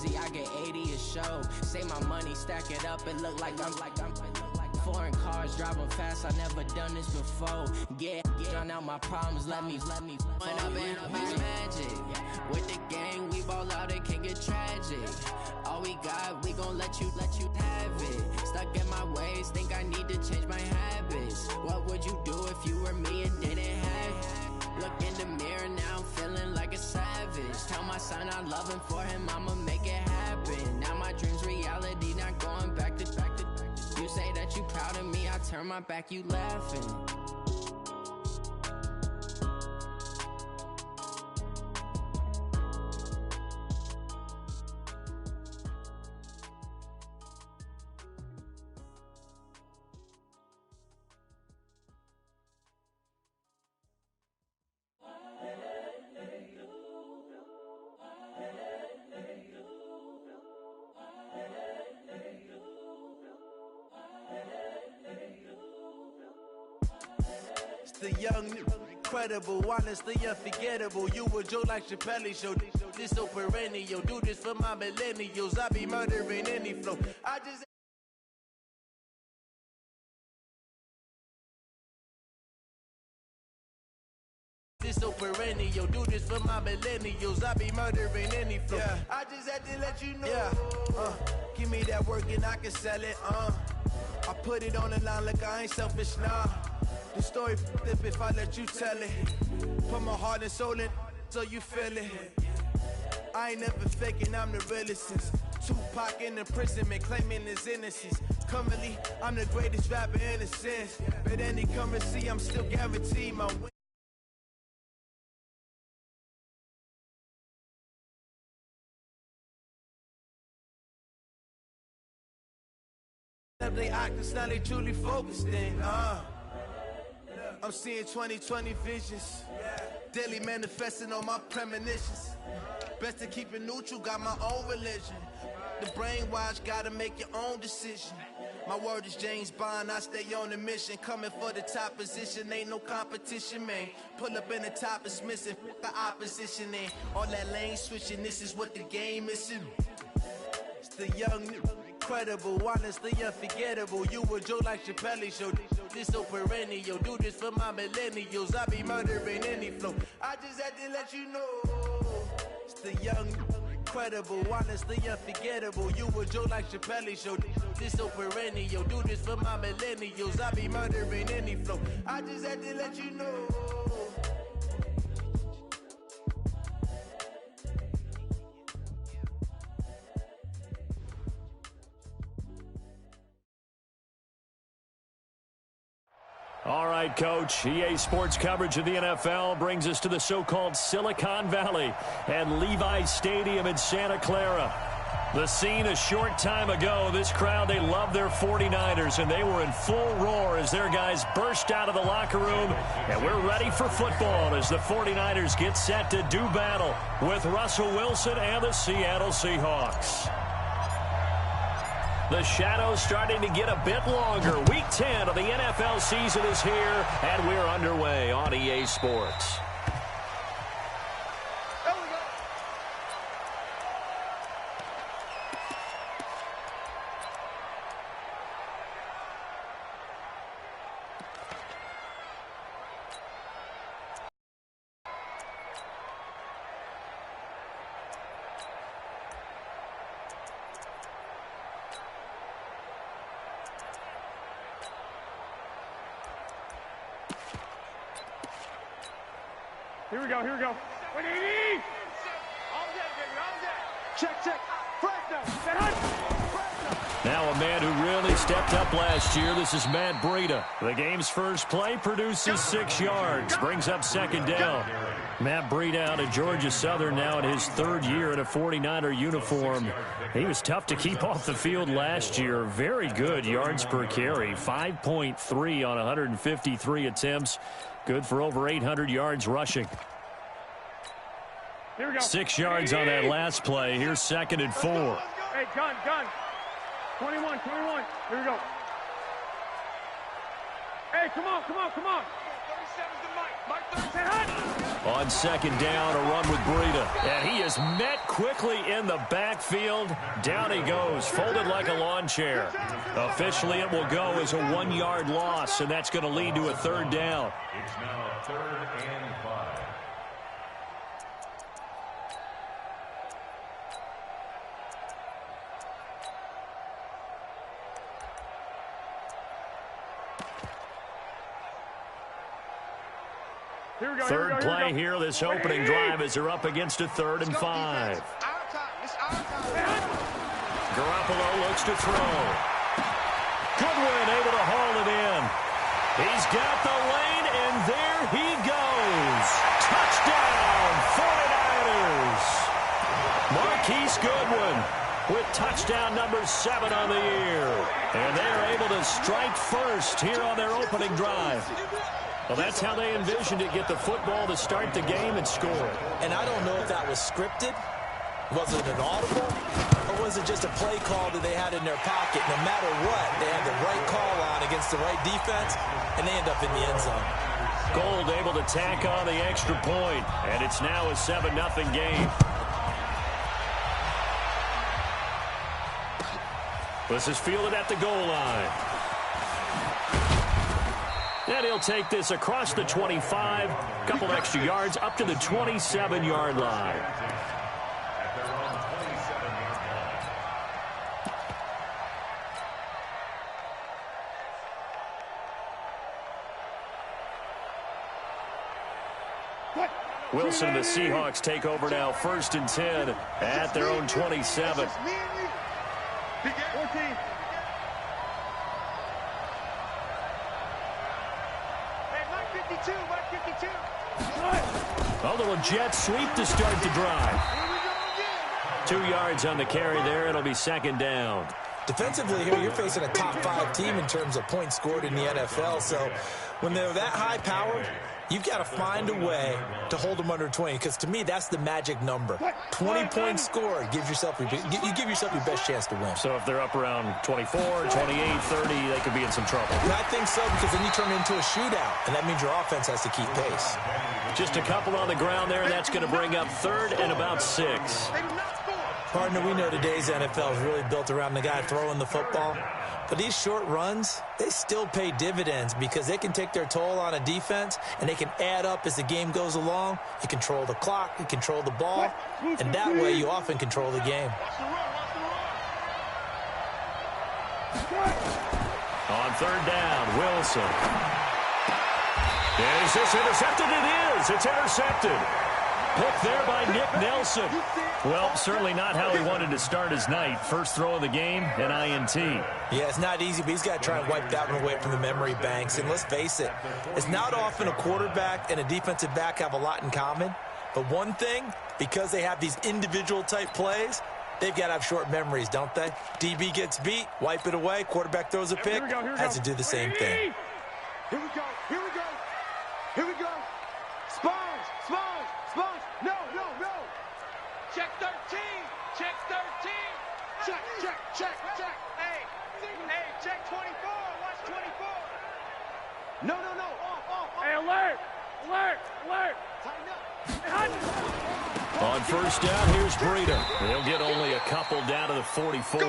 Uzi, I get 80 a show. Save my money, stack it up, it look like I'm foreign cars, driving fast, I never done this before. Drown out my problems, let me When I've been magic. With the gang, we ball out, it can get tragic. All we got, we gon' let you have it. Stuck in my ways, think I need to change my habits. What would you do if you were me and didn't have it? Look in the mirror, now I'm feeling like a savage. Tell my son I love him, for him I'ma make it happen. Now my dream's reality, not going back to. You say that you proud of me, I turn my back, you laughing. The young, incredible, honestly unforgettable. You a Joe like Chappelle show. This so perennial. Do this for my millennials. I be murdering any flow. I just. This so perennial. Do this for my millennials. I be murdering any flow. Yeah. I just had to let you know. Yeah. Give me that work and I can sell it. I put it on the line like I ain't selfish, nah. The story flip if I let you tell it. Put my heart and soul in so you feel it. I ain't never faking, I'm the realest since Tupac in imprisonment, claiming his innocence. Currently, I'm the greatest rapper in a sense. But any currency, I'm still guaranteed my win. They act, now they truly focused in. I'm seeing 2020 visions. Daily manifesting on my premonitions. Best to keep it neutral, got my own religion. The brainwash, gotta make your own decision. My word is James Bond, I stay on a mission. Coming for the top position, ain't no competition, man. Pull up in the top is missing, the opposition ain't. All that lane switching, this is what the game is. It's the young, incredible, honestly unforgettable. You a Joe like Chappelle show. This so perennial. Do this for my millennials. I be murdering any flow. I just had to let you know. It's the young, incredible, honestly unforgettable. You a Joe like Chappelle show. This so perennial. Do this for my millennials. I be murdering any flow. I just had to let you know. All right, Coach. EA Sports coverage of the NFL brings us to the so-called Silicon Valley and Levi's Stadium in Santa Clara. The scene a short time ago. This crowd, they love their 49ers, and they were in full roar as their guys burst out of the locker room. And we're ready for football as the 49ers get set to do battle with Russell Wilson and the Seattle Seahawks. The shadows starting to get a bit longer. Week 10 of the NFL season is here, and we're underway on EA Sports. Here we go, here we go. 180! All set, baby, all set. Check, check. Now a man who really stepped up last year. This is Matt Breida. The game's first play produces 6 yards, brings up second down. Matt Breida out of Georgia Southern now in his third year in a 49er uniform. He was tough to keep off the field last year. Very good yards per carry, 5.3 on 153 attempts. Good for over 800 yards rushing. Here we go. 6 yards on that last play. Here's second and 4. Hey, gun. 21. Here we go. Hey, come on. 37's the mic. Mike 37. On second down, a run with Breida. And he is met quickly in the backfield. Down he goes, folded like a lawn chair. Officially, it will go as a 1-yard loss, and that's going to lead to a third down. It's now 3rd and 5. Third play here, this opening drive, as they're up against a 3rd and 5. Garoppolo looks to throw. Goodwin able to haul it in. He's got the lane, and there he goes. Touchdown, 49ers. Marquise Goodwin with touchdown number 7 on the year. And they're able to strike first here on their opening drive. Well, that's how they envisioned it, get the football to start the game and score. And I don't know if that was scripted. Was it an audible? Or was it just a play call that they had in their pocket? No matter what, they had the right call on against the right defense, and they end up in the end zone. Gold able to tack on the extra point, and it's now a 7-0 game. This is fielded at the goal line. And he'll take this across the 25, a couple extra yards, up to the 27-yard line. Wilson and the Seahawks take over now, 1st and 10 at their own 27. A little jet sweep to start the drive. 2 yards on the carry there. It'll be 2nd down. Defensively here, you're facing a top 5 team in terms of points scored in the NFL. So when they're that high powered, you've got to find a way to hold them under 20, because to me, that's the magic number. 20 points scored gives yourself you give yourself your best chance to win. So if they're up around 24, 28, 30, they could be in some trouble. And I think so, because then you turn it into a shootout, and that means your offense has to keep pace. Just a couple on the ground there, and that's going to bring up 3rd and about 6. Partner, we know today's NFL is really built around the guy throwing the football. But these short runs, they still pay dividends because they can take their toll on a defense, and they can add up as the game goes along. You control the clock, you control the ball, and that way you often control the game. On 3rd down, Wilson. Is this intercepted? It is. It's intercepted. Picked there by Nick Nelson. Well, certainly not how he wanted to start his night. First throw of the game, an INT. Yeah, it's not easy, but he's got to try and wipe that one away from the memory banks. And let's face it, it's not often a quarterback and a defensive back have a lot in common. But one thing, because they have these individual type plays, they've got to have short memories, don't they? DB gets beat, wipe it away, quarterback throws a pick, has to do the same thing. Here we go, here we go, here we go. Sponge, sponge, sponge. No. Check 13, check 13. Check. Hey, check 24, watch 24. No. Off. Hey, alert. Tighten up. On 1st down, here's Breida. He'll get only a couple down to the 44.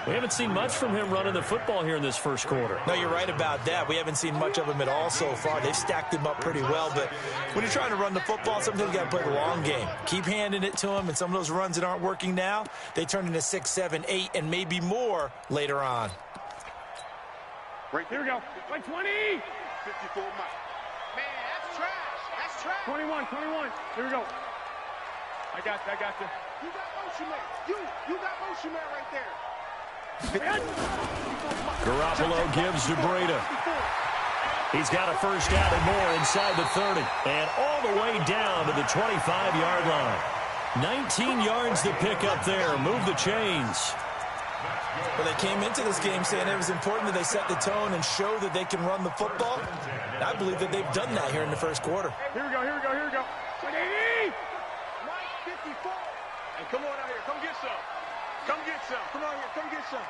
We haven't seen much from him running the football here in this first quarter. No, you're right about that. We haven't seen much of him at all so far. They've stacked him up pretty well, but when you're trying to run the football, sometimes you got to play the long game. Keep handing it to him, and some of those runs that aren't working now, they turn into 6, 7, 8, and maybe more later on. Right, here we go. Like 20. 54 miles. Man, that's trash. 21. Here we go. I got you. You got motion man. You got motion man right there. Garoppolo gives to Breida. He's got a first down and more inside the 30. And all the way down to the 25-yard line. 19 yards to pick up there. Move the chains. Well, they came into this game saying it was important that they set the tone and show that they can run the football. And I believe that they've done that here in the first quarter. Here we go. 180. 54. Hey, come on out here. Come get some. Come on here. Come get some.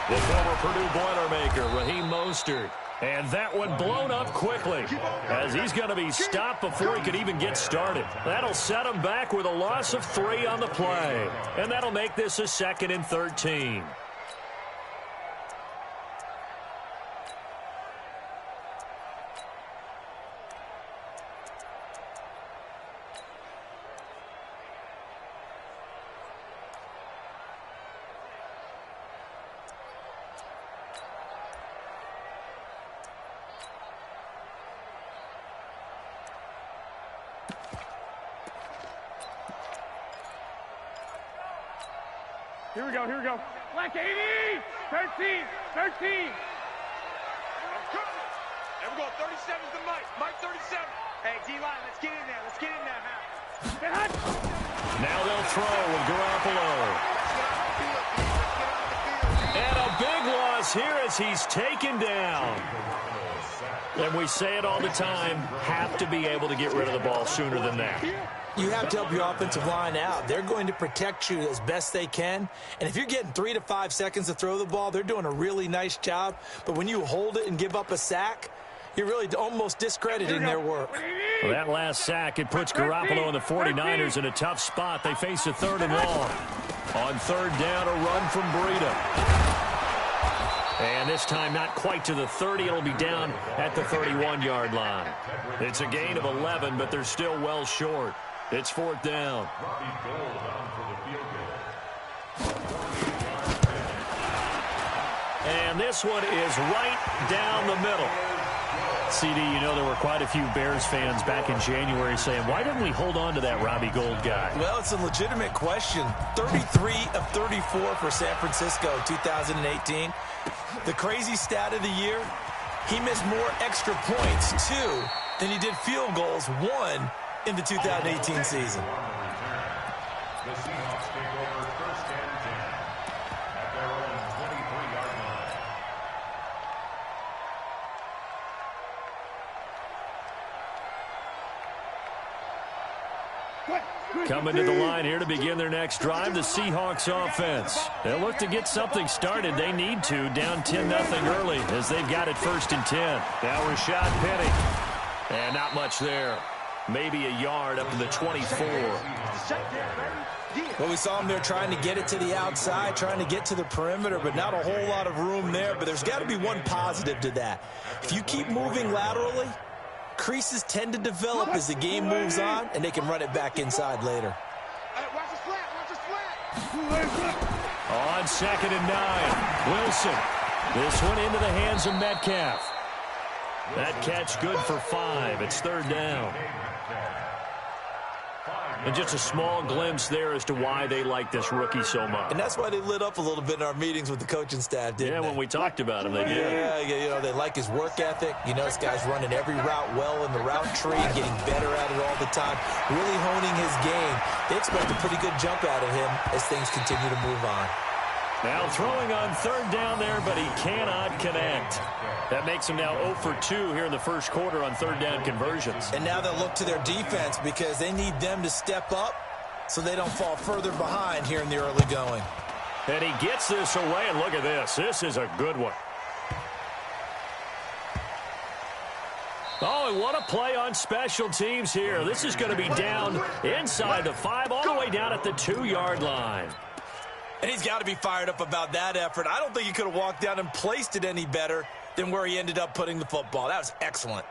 The former Purdue Boilermaker, Raheem Mostert, And that one blown up quickly as he's going to be stopped before he could even get started. That'll set him back with a loss of 3 on the play. And that'll make this a 2nd and 13. Here we go, here we go. Black 80, 13, 13. There we go, 37's the Mike. Mike 37. Hey, D-line, let's get in there. Let's get in there, man. Now they'll throw with Garoppolo. And a big loss here as he's taken down. And we say it all the time, have to be able to get rid of the ball sooner than that. You have to help your offensive line out. They're going to protect you as best they can. And if you're getting 3 to 5 seconds to throw the ball, they're doing a really nice job. But when you hold it and give up a sack, you're really almost discrediting their work. Well, that last sack, it puts Garoppolo and the 49ers in a tough spot. They face a 3rd and long. On 3rd down, a run from Breida. And this time not quite to the 30. It'll be down at the 31-yard line. It's a gain of 11, but they're still well short. It's 4th down. And this one is right down the middle. CD, you know there were quite a few Bears fans back in January saying, why didn't we hold on to that Robbie Gould guy? Well, it's a legitimate question. 33 of 34 for San Francisco 2018. The crazy stat of the year, he missed more extra points, 2, than he did field goals, 1, in the 2018 season. The Seahawks take over 1st and 10 at their own 23-yard line. Coming to the line here to begin their next drive, the Seahawks offense. They'll look to get something started. They need to, down 10-0 early as they've got it 1st and 10. Now Rashad Penny. And not much there. Maybe a yard up to the 24. Well, we saw him there trying to get it to the outside, trying to get to the perimeter, but not a whole lot of room there. But there's got to be one positive to that. If you keep moving laterally, creases tend to develop as the game moves on, and they can run it back inside later. Watch the flat, watch the flat. On 2nd and 9, Wilson. This one into the hands of Metcalf. That catch good for 5. It's 3rd down. And just a small glimpse there as to why they like this rookie so much. And that's why they lit up a little bit in our meetings with the coaching staff, didn't they? Yeah, when we talked about him, they did. Yeah, you know, they like his work ethic. You know, this guy's running every route well in the route tree, getting better at it all the time, really honing his game. They expect a pretty good jump out of him as things continue to move on. Now throwing on 3rd down there, but he cannot connect. That makes him now 0 for 2 here in the 1st quarter on 3rd down conversions. And now they'll look to their defense because they need them to step up so they don't fall further behind here in the early going. And he gets this away, and look at this. This is a good one. Oh, and what a play on special teams here. This is going to be down inside the 5, all the way down at the 2-yard line. And he's got to be fired up about that effort. I don't think he could have walked down and placed it any better than where he ended up putting the football. That was excellent.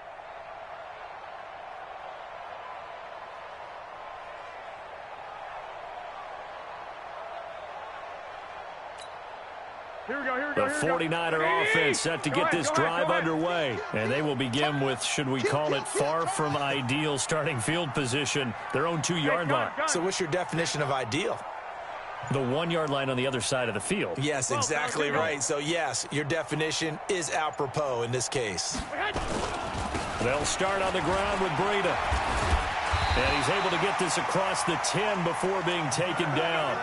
Here we go, here we go, The 49er offense set to get this drive underway. And they will begin with, should we call it, far from ideal starting field position, their own 2-yard line. So what's your definition of ideal? The 1-yard line on the other side of the field. Yes, exactly right. So, yes, your definition is apropos in this case. They'll start on the ground with Breida. And he's able to get this across the 10 before being taken down.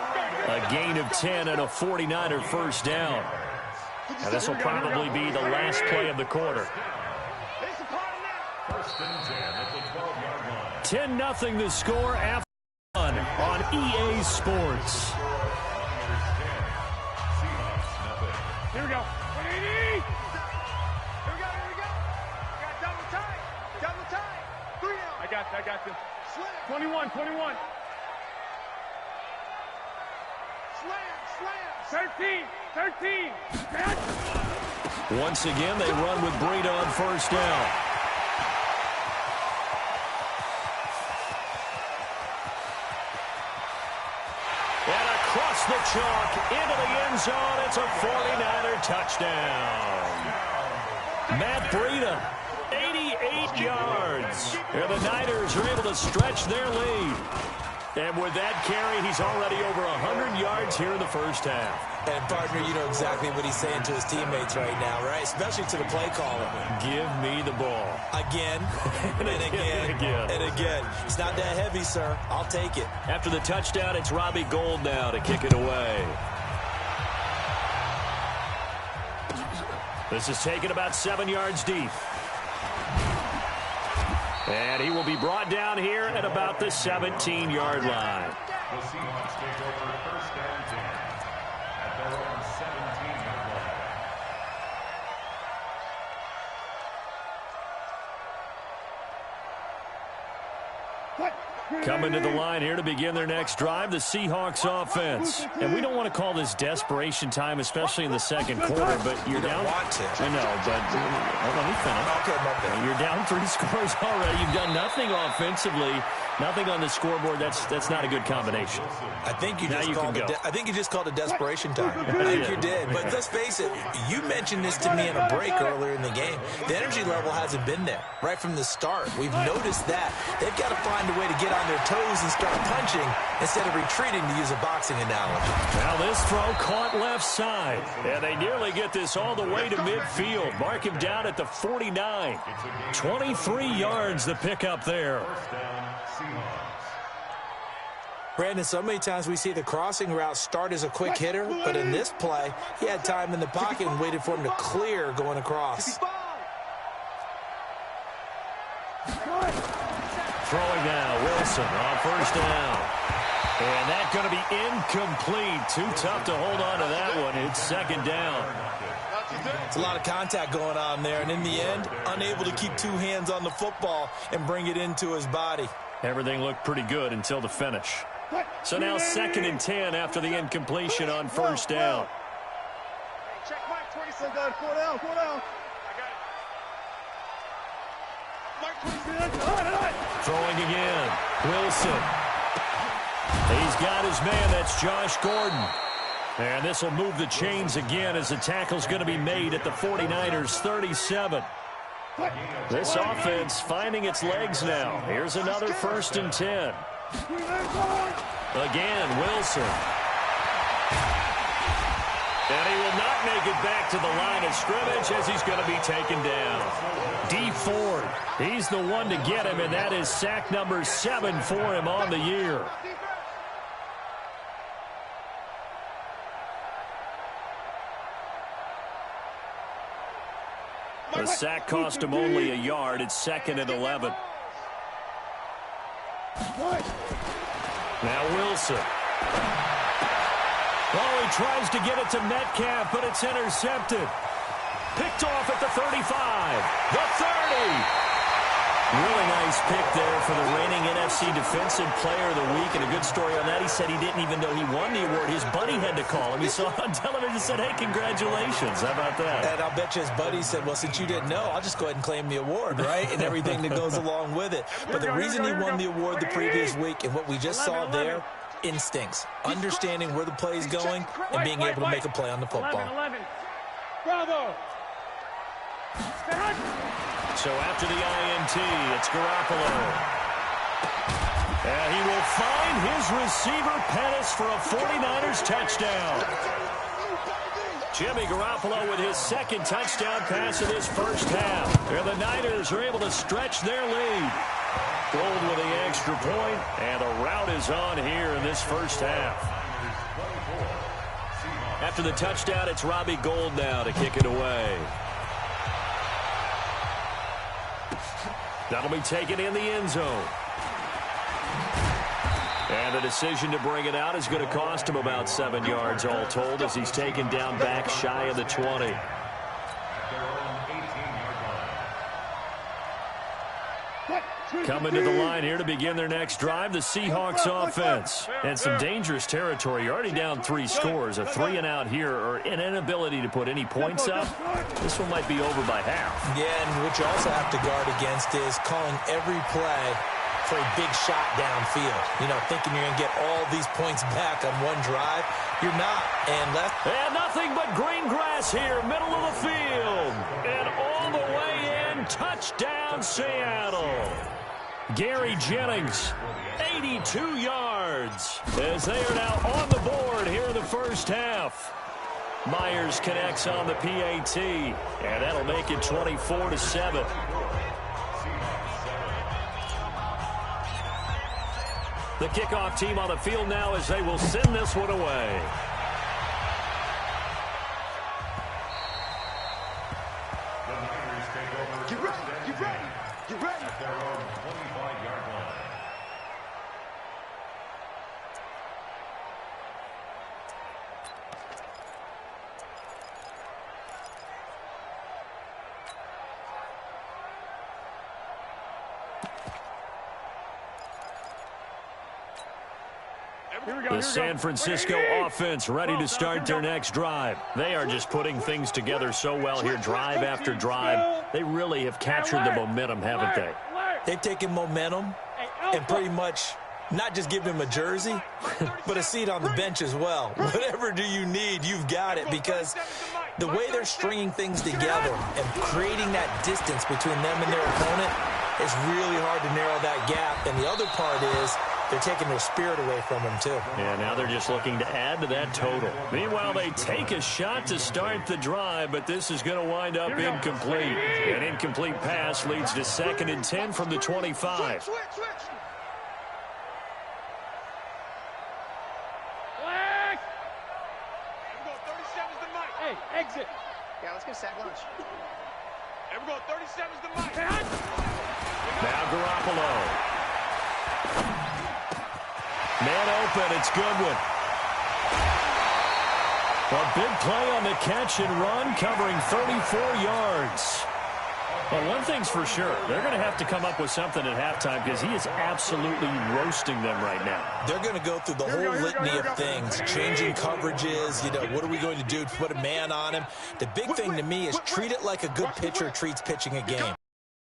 A gain of 10 and a 49er 1st down. Now, this will probably be the last play of the quarter. 10-0 the score after on EA Sports. Here we go. 180. Here we go, here we I got you. 21. Slam. 13. Once again, they run with Breida on first down. And across the chalk into the end zone, it's a 49er touchdown. Matt Breida, 88 yards. And the Niners are able to stretch their lead. And with that carry, he's already over 100 yards here in the first half. And, partner, you know exactly what he's saying to his teammates right now, right? Especially to the play caller. Give me the ball. Again, and again. It's not that heavy, sir. I'll take it. After the touchdown, it's Robbie Gould now to kick it away. This is taken about 7 yards deep. And he will be brought down here at about the 17-yard line. The Seahawks take over first and 10 at their own 17-yard line. Coming to the line here to begin their next drive, the Seahawks offense. And we don't want to call this desperation time, especially in the second quarter, but you're down. Want to. I know, but let me finish. Okay, my bad. You're down 3 scores already. You've done nothing offensively, nothing on the scoreboard. That's not a good combination. I think you just called it desperation time. I think you did. But let's face it, you mentioned this to me in a break earlier in the game. The energy level hasn't been there right from the start. We've noticed that. They've got to find a way to get on their toes and start punching instead of retreating, to use a boxing analogy. Now this throw caught left side. And they nearly get this all the way to midfield. Mark him down at the 49. 23 yards the pickup there. First down, Seahawks. Brandon, so many times we see the crossing route start as a quick hitter, but in this play, he had time in the pocket and waited for him to clear going across. Throwing now, Wilson on first down. And that's going to be incomplete. Too tough to hold on to that one. It's second down. It's a lot of contact going on there, and in the end, unable to keep 2 hands on the football and bring it into his body. Everything looked pretty good until the finish. So now 2nd and 10 after the incompletion on first down. Check Mike, 27. Go down. Throwing again. Wilson. He's got his man. That's Josh Gordon. And this will move the chains again as the tackle's going to be made at the 49ers 37. This offense finding its legs now. Here's another 1st and 10. Again, Wilson. And he will not make it back to the line of scrimmage as he's going to be taken down. D. Ford, he's the one to get him, and that is sack number 7 for him on the year. The sack cost him only a yard. It's 2nd and 11. Now Wilson. Oh, he tries to get it to Metcalf, but it's intercepted. Picked off at the 35. The 30. Really nice pick there for the reigning NFC Defensive Player of the Week. And a good story on that. He said he didn't even know he won the award. His buddy had to call him. He saw it on television and said, hey, congratulations. How about that? And I'll bet you his buddy said, well, since you didn't know, I'll just go ahead and claim the award, right? And everything that goes along with it. But the reason he won the award the previous week and what we just saw there, instincts, understanding where the play is going, and being able to make a play on the football. Bravo! So after the INT, it's Garoppolo. And he will find his receiver, Pettis, for a 49ers touchdown. Jimmy Garoppolo with his 2nd touchdown pass of this first half. And the Niners are able to stretch their lead. Gould with the extra point, and the route is on here in this first half. After the touchdown, it's Robbie Gould now to kick it away. That'll be taken in the end zone. And the decision to bring it out is going to cost him about 7 yards all told as he's taken down back shy of the 20. What? 2. Coming to the line here to begin their next drive, the Seahawks offense. And some dangerous territory. You're already down 3 scores. A 3-and-out here or an inability to put any points up. This one might be over by half. Yeah, and what you also have to guard against is calling every play for a big shot downfield. You know, thinking you're going to get all these points back on one drive. You're not. And nothing but green grass here, middle of the field. And all the way in, touchdown Seattle. Gary Jennings, 82 yards, as they are now on the board here in the first half. Myers connects on the PAT, and that'll make it 24-7. The kickoff team on the field now as they will send this one away. Get ready, get ready, get ready. At their own 25-yard line. The San Francisco offense ready to start their next drive. They are just putting things together so well here, drive after drive. They really have captured the momentum, haven't they? they've taken momentum and pretty much not just give him a jersey, but a seat on the bench as well. Whatever do you need, you've got it, because the way they're stringing things together and creating that distance between them and their opponent, it's really hard to narrow that gap. And the other part is they're taking their spirit away from him, too. Yeah, now they're just looking to add to that total. Meanwhile, they take a shot to start the drive, but this is going to wind up incomplete. An incomplete pass leads to 2nd and 10 from the 25. Switch. Hey, exit. Yeah, let's go sack lunch. Here we go, 37's the mic. Now Garoppolo. Man open, it's Goodwin. A big play on the catch and run, covering 34 yards. Well, one thing's for sure, they're going to have to come up with something at halftime because he is absolutely roasting them right now. They're going to go through the whole litany of things, changing coverages, what are we going to do to put a man on him? The big thing to me is treat it like a good pitcher treats pitching a game.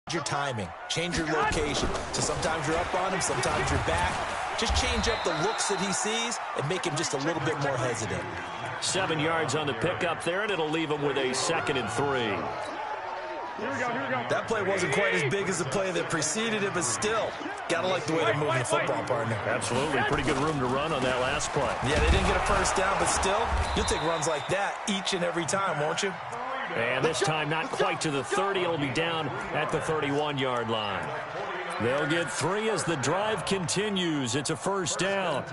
Change your timing, change your location. So sometimes you're up on him, sometimes you're back. Just change up the looks that he sees and make him just a little bit more hesitant. 7 yards on the pickup there, and it'll leave him with a 2nd and 3. Here we go. That play wasn't quite as big as the play that preceded it, but still, got to like the way they're moving the football, partner. Absolutely. Pretty good room to run on that last play. Yeah, they didn't get a first down, but still, you'll take runs like that each and every time, won't you? And this time not quite to the 30. It'll be down at the 31-yard line. They'll get 3 as the drive continues. It's a first down.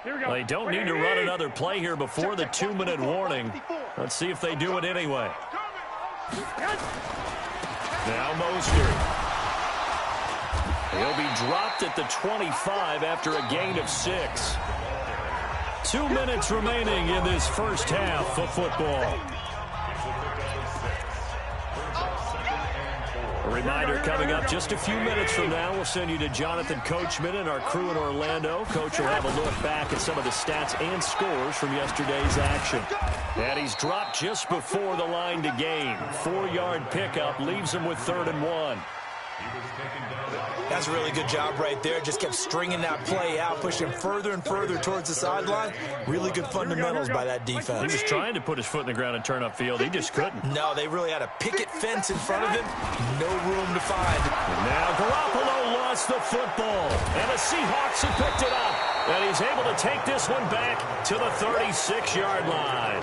They don't need to run another play here before the 2-minute warning. Let's see if they do it anyway. Now Mostert. He'll be dropped at the 25 after a gain of 6. 2 minutes remaining in this first half of football. A reminder coming up just a few minutes from now, we'll send you to Jonathan Coachman and our crew in Orlando. Coach will have a look back at some of the stats and scores from yesterday's action. And he's dropped just before the line to gain. 4-yard pickup leaves him with 3rd and 1. That's a really good job right there. Just kept stringing that play out, pushing further and further towards the sideline. Really good fundamentals by that defense. He was trying to put his foot in the ground and turn upfield. He just couldn't. No, they really had a picket fence in front of him. No room to find. Now Garoppolo lost the football, and the Seahawks have picked it up. And he's able to take this one back to the 36-yard line.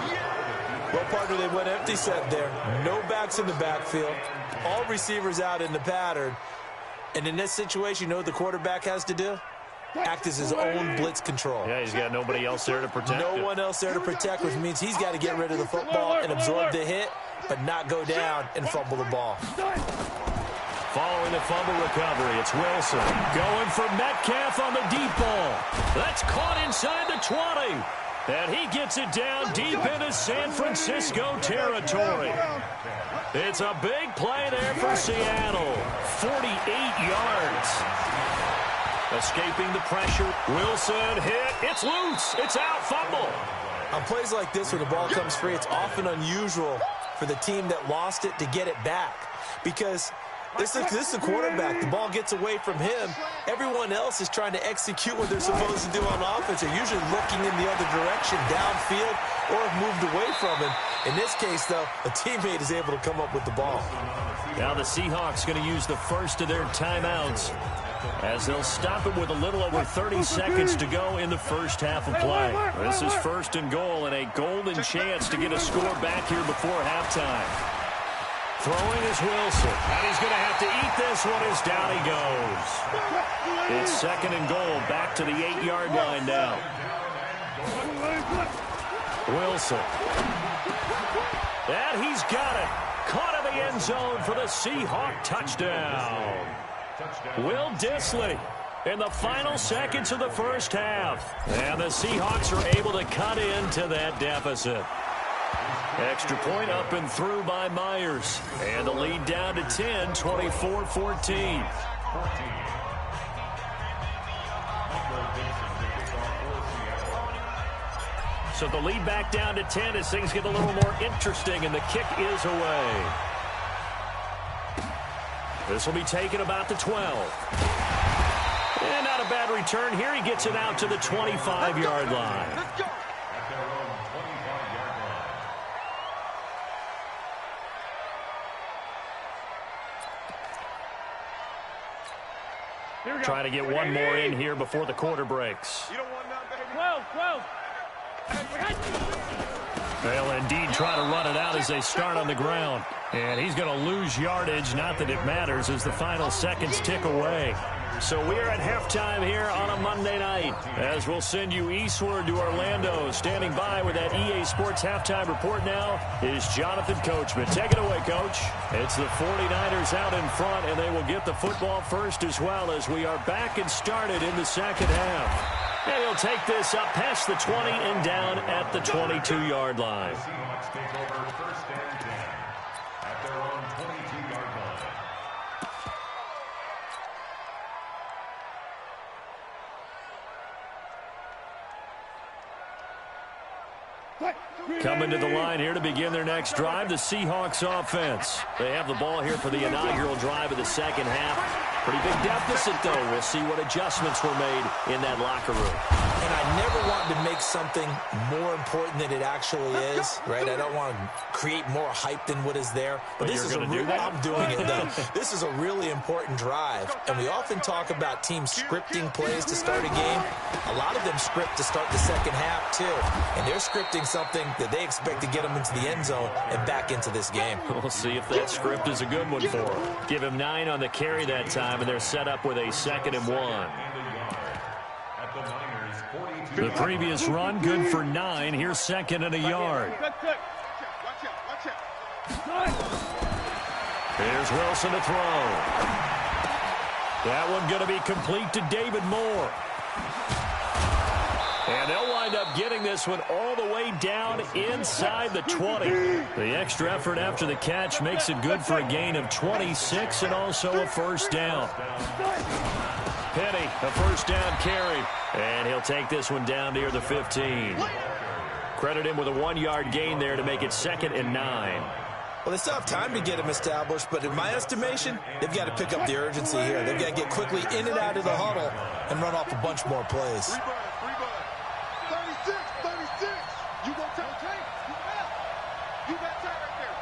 Well, partner, they went empty set there. No backs in the backfield. All receivers out in the pattern. And in this situation, you know what the quarterback has to do? Act as his own blitz control. Yeah, he's got nobody else there to protect him. No one else there to protect, which means he's got to get rid of the football and absorb the hit, but not go down and fumble the ball. Following the fumble recovery, it's Wilson. Going for Metcalf on the deep ball. That's caught inside the 20. And he gets it down deep into San Francisco territory. It's a big play there for Seattle. 48 yards. Escaping the pressure. Wilson hit. It's loose. It's out. Fumble. On plays like this where the ball comes free, it's often unusual for the team that lost it to get it back. Because this is the quarterback. The ball gets away from him. Everyone else is trying to execute what they're supposed to do on offense. They're usually looking in the other direction, downfield, or have moved away from him. In this case, though, a teammate is able to come up with the ball. Now the Seahawks going to use the first of their timeouts as they'll stop it with a little over 30 seconds to go in the first half of play. This is first and goal and a golden chance to get a score back here before halftime. Throwing is Wilson, and he's going to have to eat this one as down he goes. It's second and goal, back to the 8-yard line now. Wilson. And he's got it. Caught in the end zone for the Seahawk touchdown. Will Dissly in the final seconds of the first half. And the Seahawks are able to cut into that deficit. Extra point up and through by Myers. And the lead down to 10, 24-14. So the lead back down to 10 as things get a little more interesting, and the kick is away. This will be taken about the 12. And not a bad return here. He gets it out to the 25-yard line. At their own 25-yard line. Trying to get one more in here before the quarter breaks. You don't want none, baby. 12. They'll indeed try to run it out as they start on the ground. And he's going to lose yardage. Not that it matters as the final seconds tick away. So we are at halftime here on a Monday night as we'll send you eastward to Orlando. Standing by with that EA Sports halftime report now is Jonathan Coachman. Take it away, Coach. It's the 49ers out in front, and they will get the football first as well as we are back and started in the second half. And he'll take this up past the 20 and down at the 22-yard line. The Seahawks take over first and 10 at their own 22-yard line. Coming to the line here to begin their next drive, the Seahawks offense. They have the ball here for the inaugural drive of the second half. Pretty big deficit, though. We'll see what adjustments were made in that locker room. And I never want to make something more important than it actually is, right? I don't want to create more hype than what is there. But this is I'm doing it, though. This is a really important drive. And we often talk about teams scripting plays to start a game. A lot of them script to start the second half, too. And they're scripting something that they expect to get them into the end zone and back into this game. We'll see if that script is a good one for them. Give him 9 on the carry that time, and they're set up with a 2nd and 1. The previous run, good for 9. Here's 2nd and a yard. Here's Wilson to throw. That one going to be complete to David Moore. And they'll wind up getting this one all the way down inside the 20. The extra effort after the catch makes it good for a gain of 26 and also a first down. Penny, a first down carry. And he'll take this one down near the 15. Credit him with a 1-yard gain there to make it 2nd and 9. Well, they still have time to get him established, but in my estimation, they've got to pick up the urgency here. They've got to get quickly in and out of the huddle and run off a bunch more plays. 36. You go tell Tank. You got time right there.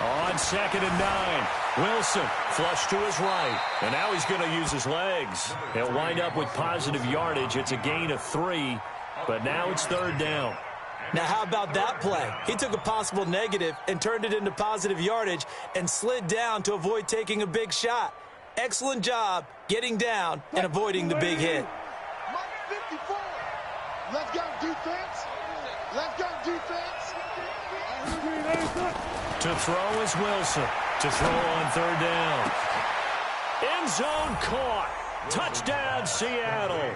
On 2nd and 9, Wilson flush to his right, and now he's going to use his legs. He'll wind up with positive yardage. It's a gain of 3, but now it's 3rd down. Now, how about that play? He took a possible negative and turned it into positive yardage and slid down to avoid taking a big shot. Excellent job getting down and avoiding the big hit. Mike 54. Let's go defense. Let's go defense. To throw is Wilson. To throw on 3rd down. End zone caught. Touchdown, Seattle.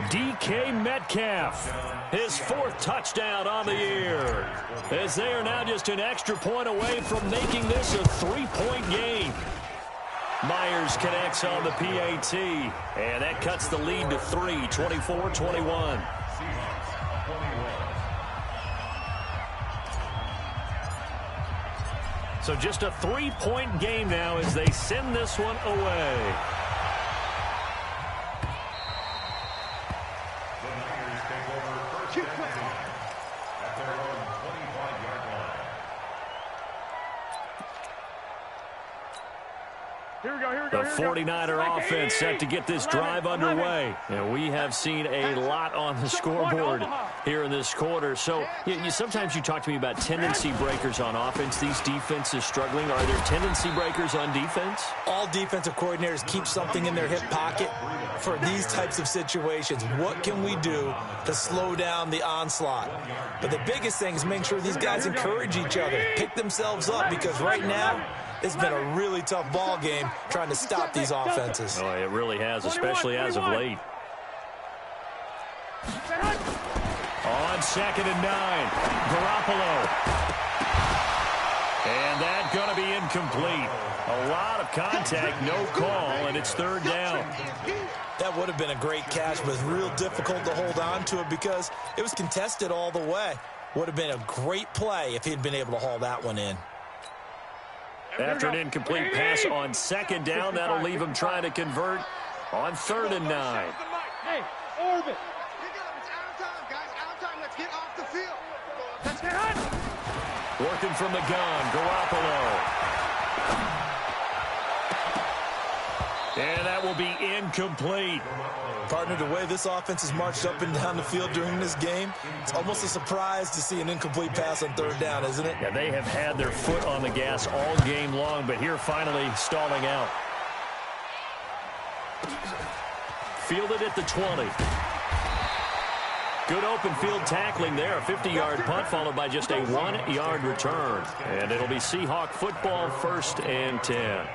DK Metcalf, his 4th touchdown on the year, as they are now just an extra point away from making this a 3-point game. Myers connects on the PAT, and that cuts the lead to 3, 24-21. So just a 3-point game now as they send this one away. The 49er offense set to get this drive underway. And we have seen a lot on the scoreboard here in this quarter. So sometimes you talk to me about tendency breakers on offense. These defenses struggling. Are there tendency breakers on defense? All defensive coordinators keep something in their hip pocket for these types of situations. What can we do to slow down the onslaught? But the biggest thing is make sure these guys encourage each other, pick themselves up, because right now, it's been a really tough ball game trying to stop these offenses. Oh, it really has, especially as of late. On 2nd and 9, Garoppolo. And that's going to be incomplete. A lot of contact, no call, and it's 3rd down. That would have been a great catch, but it's real difficult to hold on to it because it was contested all the way. Would have been a great play if he'd been able to haul that one in. After an incomplete pass on 2nd down, that'll leave him trying to convert on 3rd and 9. Hey, orbit. It's out of time, guys. Out of time. Let's get off the field. Let's get hot. Working from the gun, Garoppolo. And that will be incomplete. Partner, the way this offense has marched up and down the field during this game, it's almost a surprise to see an incomplete pass on 3rd down, isn't it? Yeah, they have had their foot on the gas all game long, but here finally stalling out. Fielded at the 20. Good open field tackling there. A 50-yard punt followed by just a 1-yard return. And it'll be Seahawk football, 1st and 10.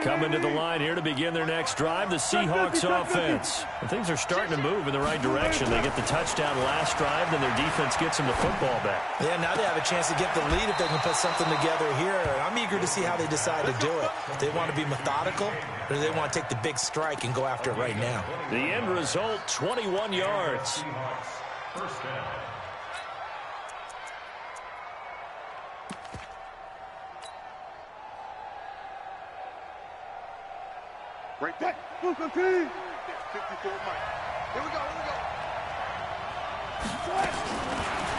Coming to the line here to begin their next drive, the Seahawks offense. And things are starting to move in the right direction. They get the touchdown last drive, then their defense gets them the football back. Yeah, now they have a chance to get the lead if they can put something together here. I'm eager to see how they decide to do it. Do they want to be methodical, or do they want to take the big strike and go after it right now? The end result, 21 yards. First down. Right there. 54 Mike. Here we go.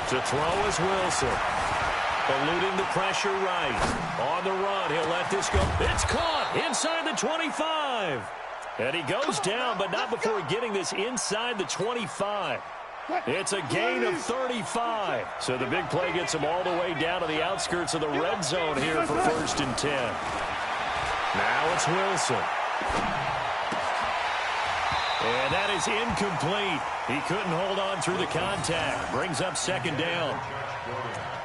To throw is Wilson. Eluding the pressure right. On the run, he'll let this go. It's caught inside the 25. And he goes down, but not before getting this inside the 25. It's a gain of 35. So the big play gets him all the way down to the outskirts of the red zone here for 1st and 10. Now it's Wilson. And that is incomplete. He couldn't hold on through the contact. Brings up 2nd down.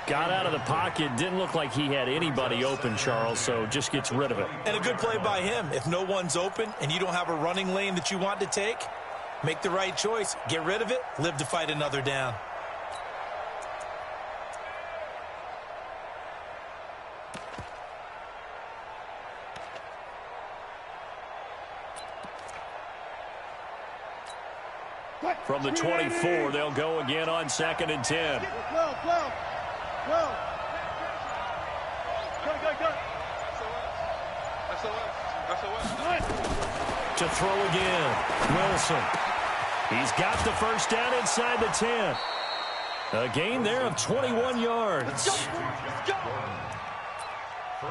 Got out of the pocket. Didn't look like he had anybody open, Charles, so just gets rid of it. And a good play by him. If no one's open and you don't have a running lane that you want to take, make the right choice. Get rid of it. Live to fight another down. From the 24, they'll go again on 2nd and 10. Go. To throw again, Wilson. He's got the 1st down inside the 10. A gain there of 21 yards.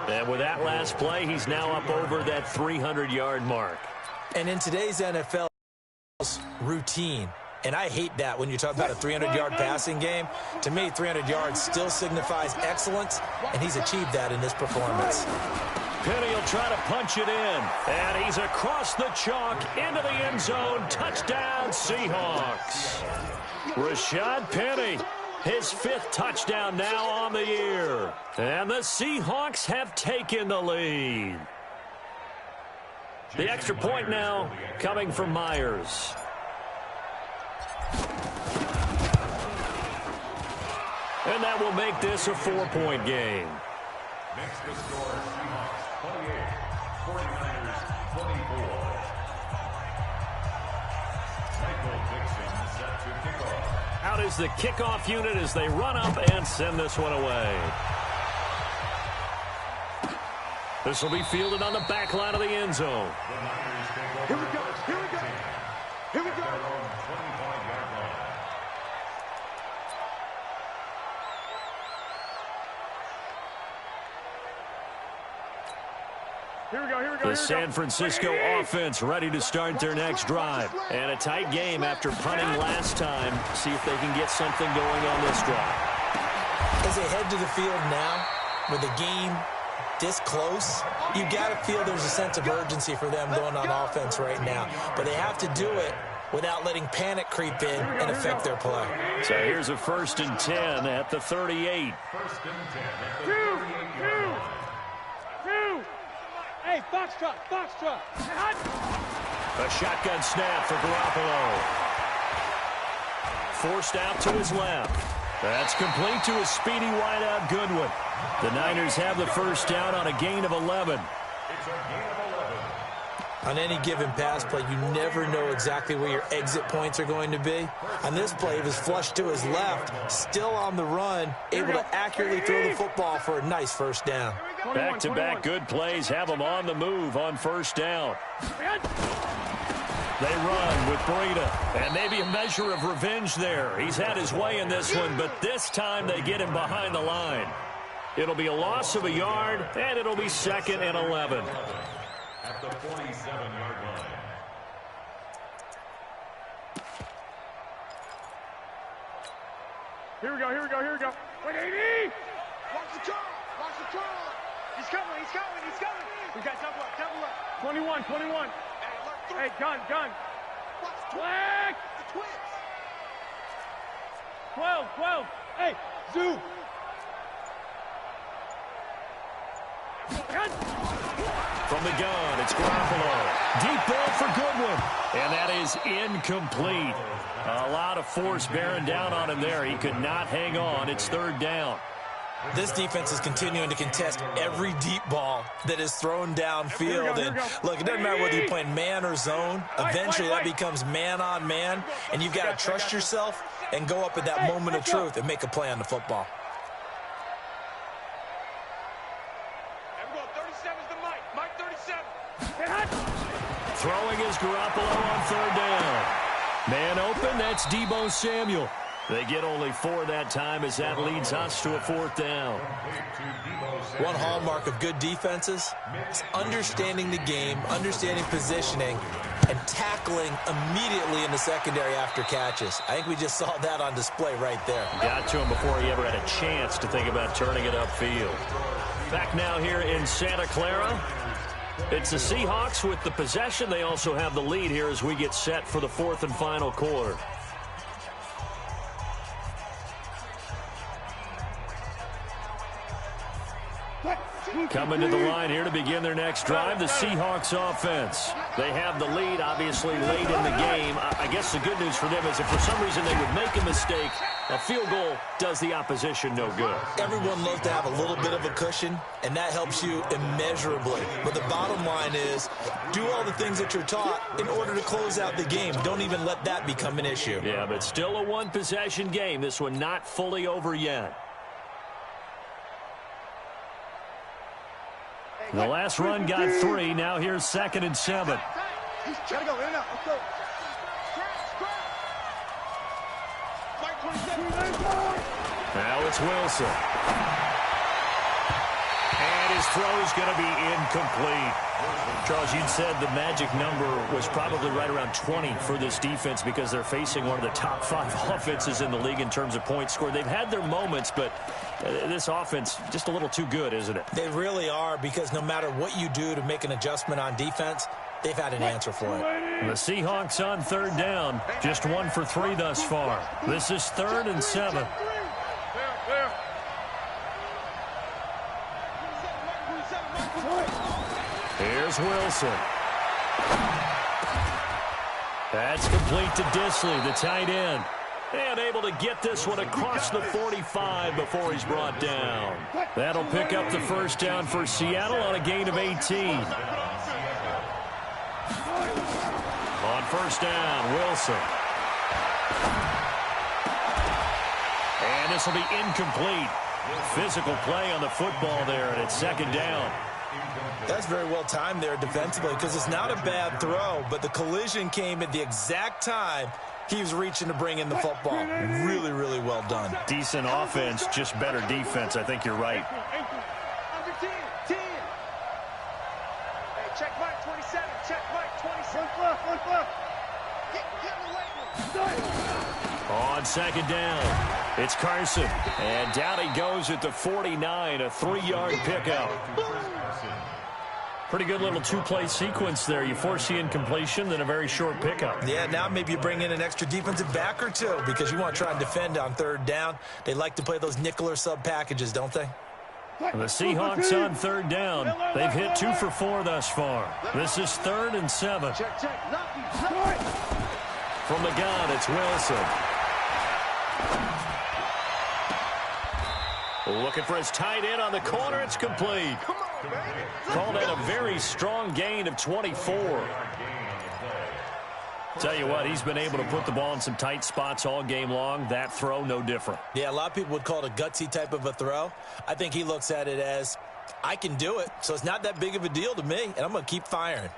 And with that last play, he's now up over that 300-yard mark. And in today's NFL, routine. And I hate that when you talk about a 300-yard passing game. To me, 300 yards still signifies excellence, and he's achieved that in this performance. Penny will try to punch it in, and he's across the chalk into the end zone. Touchdown, Seahawks. Rashad Penny His 5th touchdown now on the year. And the Seahawks have taken the lead. The extra point now coming from Myers. And that will make this a 4-point game. Makes the score Seahawks 28, 49ers 24. Michael Dixon set to kickoff. Out is the kickoff unit as they run up and send this one away. This will be fielded on the back line of the end zone. The Niners take over. Here we go. Here we go. Here we go. Their own 25-yard line. Here we go. Here we go. The San Francisco offense ready to start their next drive. And a tight game after punting last time. See if they can get something going on this drive. As they head to the field now, with the game this close, you got to feel there's a sense of urgency for them going on offense right now. But they have to do it without letting panic creep in and affect their play. So here's a 1st and 10 at the 38. 1st and 10 at the 2. Hey, Foxtrot. A shotgun snap for Garoppolo. Forced out to his left. That's complete to his speedy wideout Goodwin. The Niners have the 1st down on a gain of 11. It's a gain of 11. On any given pass play, you never know exactly where your exit points are going to be. On this play, he was flushed to his left, still on the run, able to accurately throw the football for a nice 1st down. Back-to-back good plays have them on the move on 1st down. They run with Breida, and maybe a measure of revenge there. He's had his way in this one, but this time they get him behind the line. It'll be a loss of a yard, and it'll be 2nd and 11. At the 47-yard line. Here we go. Wait, 80! Watch the turn! He's coming! We got double up. 21. Hey, gun! Flag! 12! Hey, zoo! From the gun, it's Garoppolo. Deep ball for Goodwin. And that is incomplete. A lot of force bearing down on him there. He could not hang on. It's 3rd down. This defense is continuing to contest every deep ball that is thrown downfield. And look, it doesn't matter whether you're playing man or zone. Eventually, that becomes man on man. And you've got to trust yourself and go up at that moment of truth and make a play on the football. Throwing is Garoppolo on 3rd down. Man open, that's Deebo Samuel. They get only 4 that time as that leads us to a 4th down. One hallmark of good defenses is understanding the game, understanding positioning, and tackling immediately in the secondary after catches. I think we just saw that on display right there. Got to him before he ever had a chance to think about turning it upfield. Back now here in Santa Clara. It's the Seahawks with the possession. They also have the lead here as we get set for the 4th and final quarter. Coming to the line here to begin their next drive, the Seahawks offense. They have the lead, obviously, late in the game. I guess the good news for them is if for some reason they would make a mistake, a field goal does the opposition no good. Everyone loves to have a little bit of a cushion, and that helps you immeasurably. But the bottom line is, do all the things that you're taught in order to close out the game. Don't even let that become an issue. Yeah, but still a one-possession game. This one not fully over yet. The last run got 3. Now here's 2nd and 7. Gotta go in and out. Let's go. Now it's Wilson. And his throw is going to be incomplete. Charles, you said the magic number was probably right around 20 for this defense because they're facing one of the top 5 offenses in the league in terms of points scored. They've had their moments, but this offense just a little too good, isn't it? They really are, because no matter what you do to make an adjustment on defense, they've had an answer for it. The Seahawks on 3rd down, just 1 for 3 thus far. This is 3rd and 7. Here's Wilson. That's complete to Disley, the tight end. And able to get this one across the 45 before he's brought down. That'll pick up the first down for Seattle on a gain of 18. On first down, Wilson. And this will be incomplete. Physical play on the football there, and it's second down. That's very well timed there defensively because it's not a bad throw, but the collision came at the exact time he was reaching to bring in the football. Really, really well done. Decent offense, just better defense. I think you're right. Check Mike 27. Check Mike 27. On second down, it's Carson. And down he goes at the 49, a 3-yard pickup. Pretty good little two-play sequence there. You force the incompletion, then a very short pickup. Yeah, now maybe you bring in an extra defensive back or two because you want to try and defend on third down. They like to play those nickel or sub packages, don't they? The Seahawks on third down. They've hit 2 for 4 thus far. This is 3rd and 7. From the gun, it's Wilson. Looking for his tight end on the corner. It's complete. Called that a very strong gain of 24. Tell you what, he's been able to put the ball in some tight spots all game long. That throw, no different. Yeah, a lot of people would call it a gutsy type of a throw. I think he looks at it as, I can do it, so it's not that big of a deal to me, and I'm going to keep firing.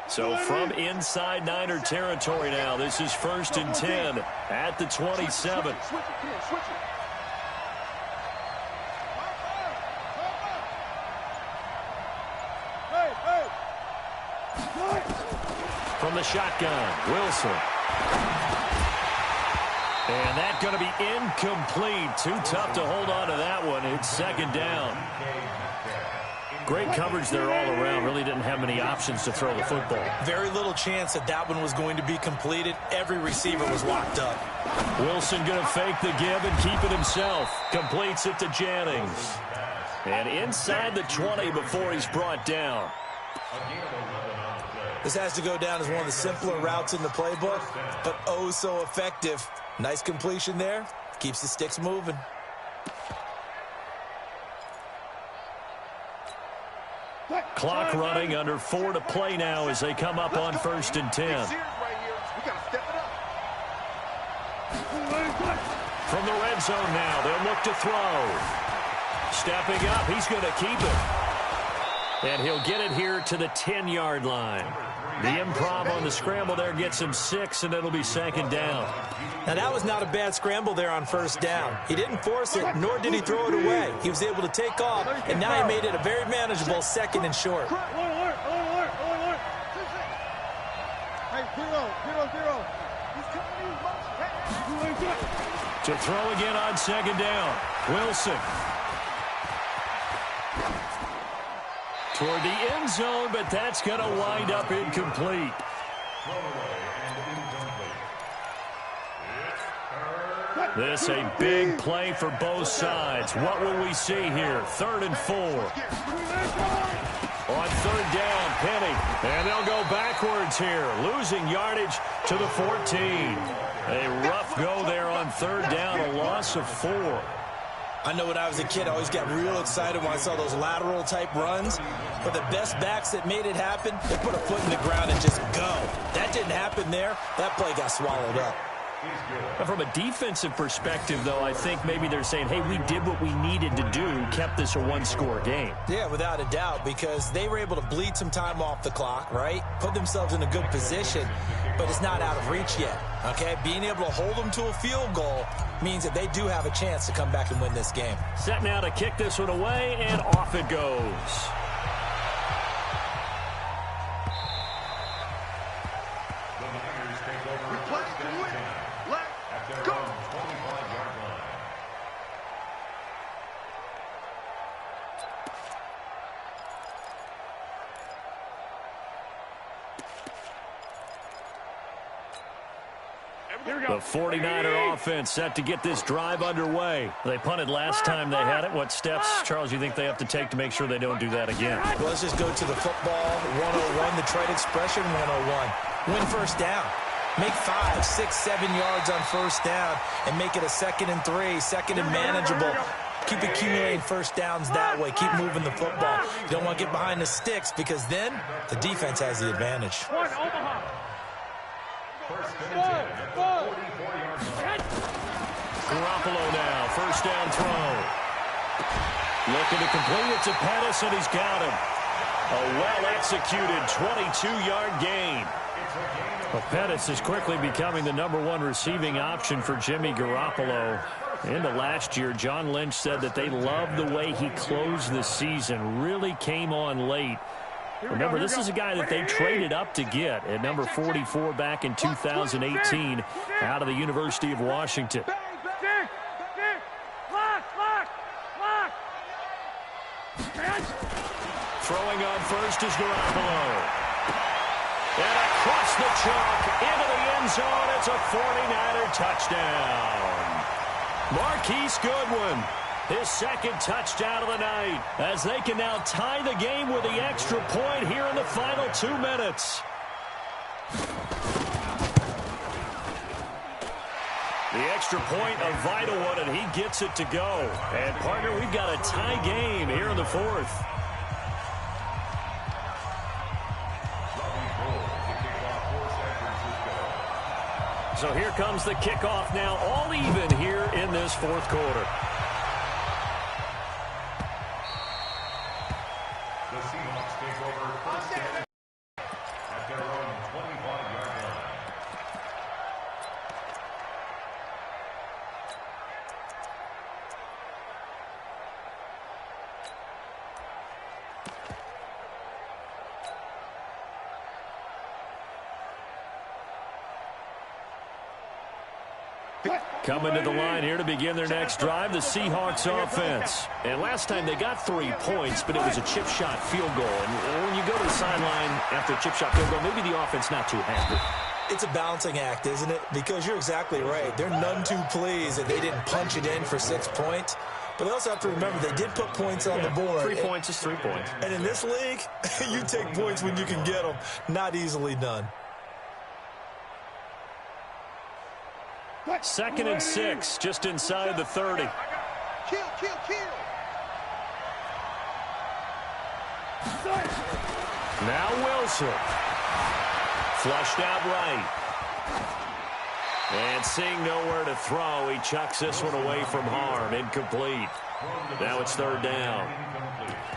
So from inside Niner territory now, this is 1st and 10 at the 27. From the shotgun, Wilson. And that's going to be incomplete. Too tough to hold on to that one. It's second down. Great coverage there all around. Really didn't have many options to throw the football. Very little chance that that one was going to be completed. Every receiver was locked up. Wilson going to fake the give and keep it himself. Completes it to Jennings. And inside the 20 before he's brought down. This has to go down as one of the simpler routes in the playbook, but oh so effective. Nice completion there. Keeps the sticks moving. Clock running, under 4 to play now as they come up on 1st and 10. From the red zone now, they'll look to throw. Stepping up, he's going to keep it. And he'll get it here to the 10-yard line. The improv on the scramble there gets him 6, and it'll be second down. Now, that was not a bad scramble there on first down. He didn't force it, nor did he throw it away. He was able to take off, and now he made it a very manageable 2nd and short. To throw again on second down, Wilson. Toward the end zone, but that's going to wind up incomplete. This a big play for both sides. What will we see here? 3rd and 4. On 3rd down, Penny. And they'll go backwards here, losing yardage to the 14. A rough go there on 3rd down, a loss of 4. I know when I was a kid, I always got real excited when I saw those lateral-type runs. But the best backs that made it happen, they put a foot in the ground and just go. That didn't happen there. That play got swallowed up. From a defensive perspective, though, I think maybe they're saying, hey, we did what we needed to do, kept this a one-score game. Yeah, without a doubt, because they were able to bleed some time off the clock, right? Put themselves in a good position, but it's not out of reach yet, okay? Being able to hold them to a field goal means that they do have a chance to come back and win this game. Set now to kick this one away, and off it goes. The 49er offense set to get this drive underway. They punted last time they had it. What steps, Charles, you think they have to take to make sure they don't do that again? Well, let's just go to the football 101, the trade expression 101. Win first down. Make 5, 6, 7 yards on first down and make it a 2nd and 3, 2nd and manageable. Keep accumulating first downs that way. Keep moving the football. You don't want to get behind the sticks because then the defense has the advantage. Garoppolo now, first down throw. Looking to complete it to Pettis, and he's got him. A well-executed 22-yard gain. Well, Pettis is quickly becoming the #1 receiving option for Jimmy Garoppolo. Into last year, John Lynch said that they loved the way he closed the season, really came on late. Remember, this is a guy that they traded up to get at number 44 back in 2018 out of the University of Washington. Throwing on first is Garoppolo. And across the chalk into the end zone, it's a 49er touchdown. Marquise Goodwin, his second touchdown of the night, as they can now tie the game with the extra point here in the final 2 minutes. The extra point, a vital one, and he gets it to go. And, partner, we've got a tie game here in the 4th. So here comes the kickoff now, all even here in this 4th quarter. The Seahawks take over first down at their own 25-yard line. Coming to the line here to begin their next drive, the Seahawks offense. And last time they got 3 points, but it was a chip shot field goal. And when you go to the sideline after a chip shot field goal, maybe the offense not too happy. It's a balancing act, isn't it? Because you're exactly right. They're none too pleased that they didn't punch it in for 6 points. But they also have to remember they did put points on the board. 3 points is 3 points. And in this league, you take points when you can get them. Not easily done. 2nd and 6, just inside the 30. Kill. Now Wilson. Flushed out right. And seeing nowhere to throw, he chucks this one away from harm. Incomplete. Now it's 3rd down.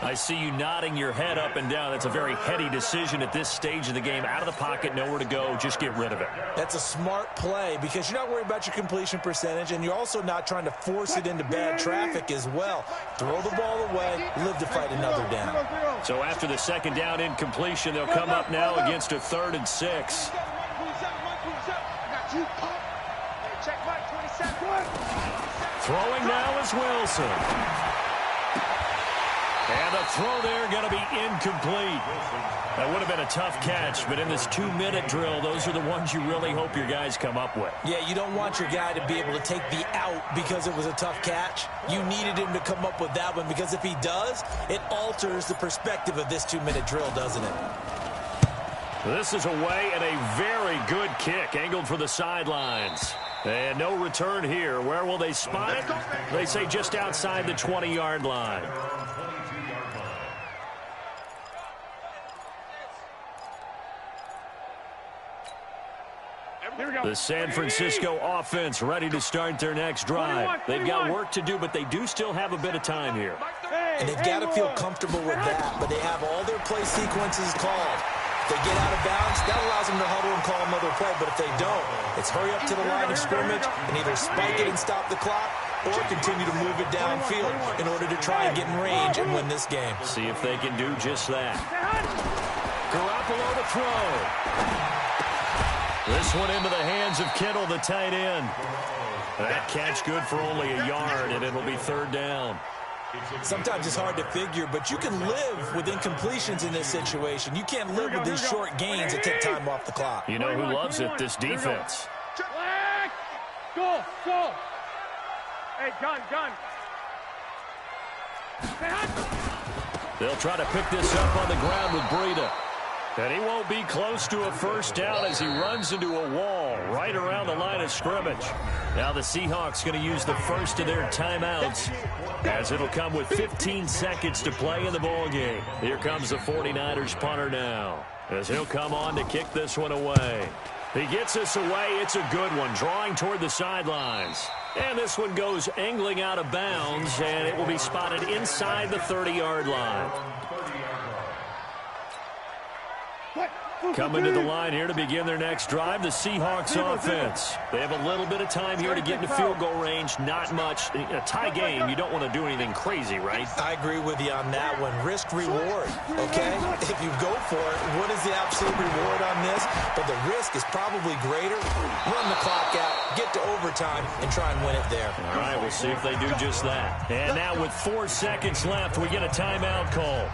I see you nodding your head up and down. That's a very heady decision at this stage of the game. Out of the pocket, nowhere to go. Just get rid of it. That's a smart play because you're not worried about your completion percentage, and you're also not trying to force it into bad traffic as well. Throw the ball away, live to fight another down. So after the 2nd down incompletion, they'll come up now against a 3rd and 6. Throwing now is Wilson. And the throw there going to be incomplete. That would have been a tough catch, but in this 2-minute drill, those are the ones you really hope your guys come up with. Yeah, you don't want your guy to be able to take the out because it was a tough catch. You needed him to come up with that one because if he does, it alters the perspective of this 2-minute drill, doesn't it? This is away and a very good kick, angled for the sidelines. And no return here. Where will they spot it? They say just outside the 20-yard line. The San Francisco offense ready to start their next drive. They've got work to do, but they do still have a bit of time here. And they've got to feel comfortable with that, but they have all their play sequences called. If they get out of bounds, that allows them to huddle and call another play, but if they don't, it's hurry up to the line of scrimmage and either spike it and stop the clock or continue to move it downfield in order to try and get in range and win this game. See if they can do just that. Garoppolo to throw. This one into the hands of Kittle, the tight end. That catch good for only a yard, and it'll be 3rd down. Sometimes it's hard to figure, but you can live with incompletions in this situation. You can't live with these short gains that take time off the clock. You know who loves it? This defense. Go, go. Hey, gun. Stay hot. They'll try to pick this up on the ground with Breida. And he won't be close to a first down as he runs into a wall right around the line of scrimmage. Now the Seahawks going to use the first of their timeouts as it'll come with 15 seconds to play in the ball game. Here comes the 49ers punter now as he'll come on to kick this one away. He gets this away. It's a good one, drawing toward the sidelines. And this one goes angling out of bounds, and it will be spotted inside the 30-yard line. Coming to the line here to begin their next drive, the Seahawks offense. They have a little bit of time here to get into field goal range, not much. In a tie game, you don't want to do anything crazy, right? I agree with you on that one. Risk-reward, okay? If you go for it, what is the absolute reward on this? But the risk is probably greater. Run the clock out, get to overtime, and try and win it there. All right, we'll see if they do just that. And now with 4 seconds left, we get a timeout call.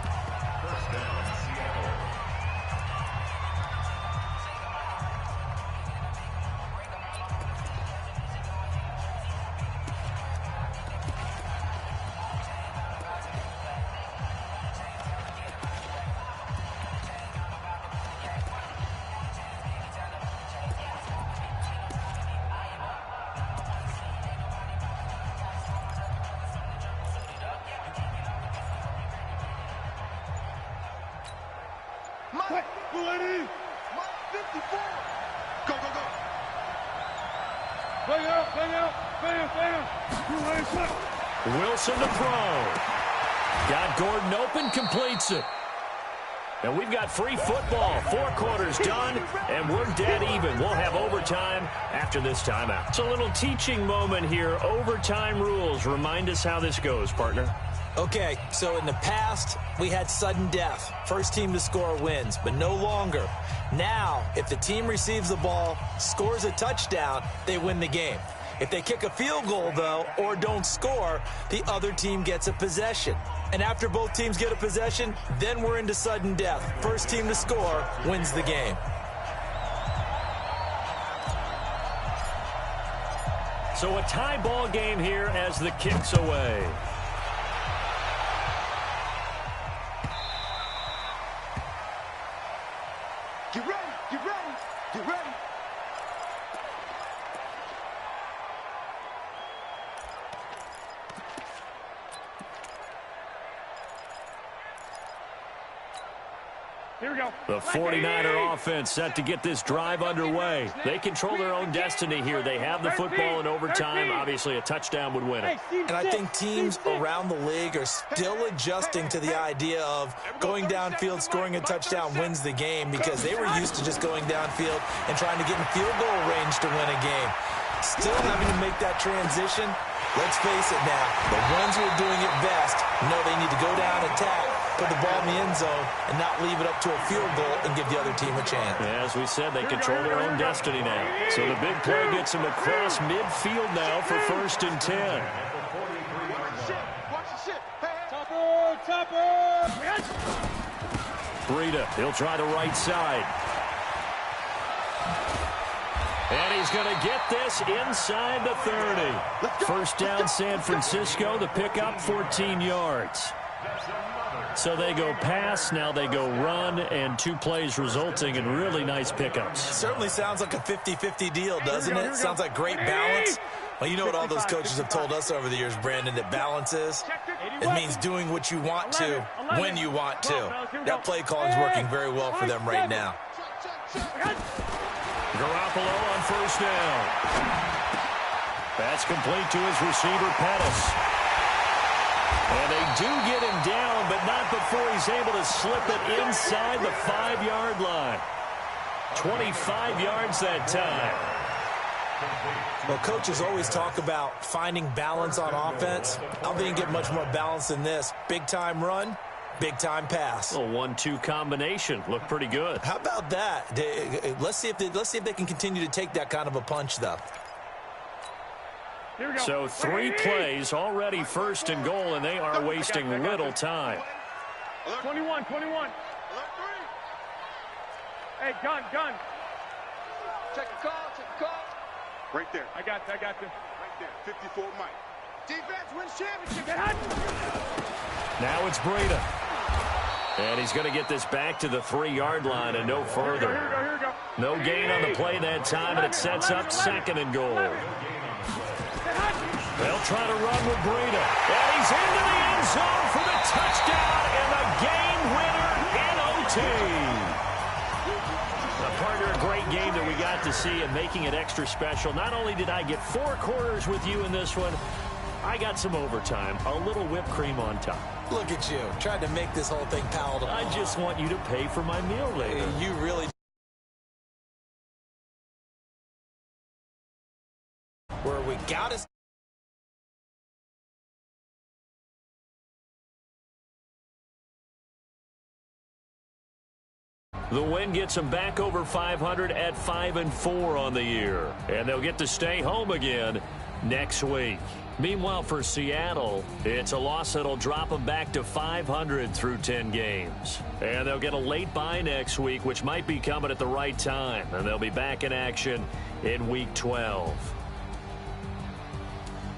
Wilson to throw. Got Gordon open, completes it. And we've got free football. 4 quarters done, and we're dead even. We'll have overtime after this timeout. It's a little teaching moment here. Overtime rules. Remind us how this goes, partner. Okay, so in the past, we had sudden death. First team to score wins, but no longer. Now, if the team receives the ball, scores a touchdown, they win the game. If they kick a field goal, though, or don't score, the other team gets a possession. And after both teams get a possession, then we're into sudden death. First team to score wins the game. So a tie ball game here as the kick's away. Get ready, get ready, get ready. Here we go. The 49er offense set to get this drive underway. They control their own destiny here. They have the football in overtime. Obviously, a touchdown would win it. And I think teams around the league are still adjusting to the idea of going downfield, scoring a touchdown wins the game, because they were used to just going downfield and trying to get in field goal range to win a game. Still having to make that transition. Let's face it now, the ones who are doing it best know they need to go down, attack, put the ball in the end zone, and not leave it up to a field goal and give the other team a chance. As we said, they control their own destiny now. So the big play gets them across midfield now for 1st and 10. Topper! Breida, he'll try the right side. And he's going to get this inside the 30. First down, San Francisco. The pickup, 14 yards. So they go pass, now they go run, and 2 plays resulting in really nice pickups. Certainly sounds like a 50-50 deal, doesn't it? Sounds like great balance. Well, you know what all those coaches have told us over the years, Brandon, that balance is? It means doing what you want to, when you want to. That play calling is working very well for them right now. Garoppolo on first down. That's complete to his receiver, Pettis. And they do get him down, but not before he's able to slip it inside the 5-yard line. 25 yards that time. Well, coaches always talk about finding balance on offense. I don't think you get much more balance than this. Big-time run, big-time pass. A 1-2 combination. Looked pretty good. How about that? Let's see if they can continue to take that kind of a punch, though. So 3 plays, already 1st and goal, and they are wasting little time. 21. Hey, gun. Check the call. Right there. I got this. Right there. 54 Mike. Defense wins championship. Now it's Breida. And he's going to get this back to the 3-yard line and no further. Here we go. No gain on the play that time, and it sets up 2nd and goal. They'll try to run with Breida. And he's into the end zone for the touchdown and the game winner in OT. Partner, a great game that we got to see and making it extra special. Not only did I get 4 quarters with you in this one, I got some overtime, a little whipped cream on top. Look at you, tried to make this whole thing palatable. I just want you to pay for my meal later. You really... Where we got us... The win gets them back over 500 at 5-4 on the year. And they'll get to stay home again next week. Meanwhile, for Seattle, it's a loss that'll drop them back to 500 through 10 games. And they'll get a late bye next week, which might be coming at the right time. And they'll be back in action in Week 12.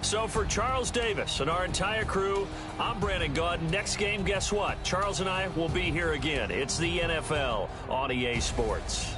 So for Charles Davis and our entire crew, I'm Brandon Gaudin. Next game, guess what? Charles and I will be here again. It's the NFL on EA Sports.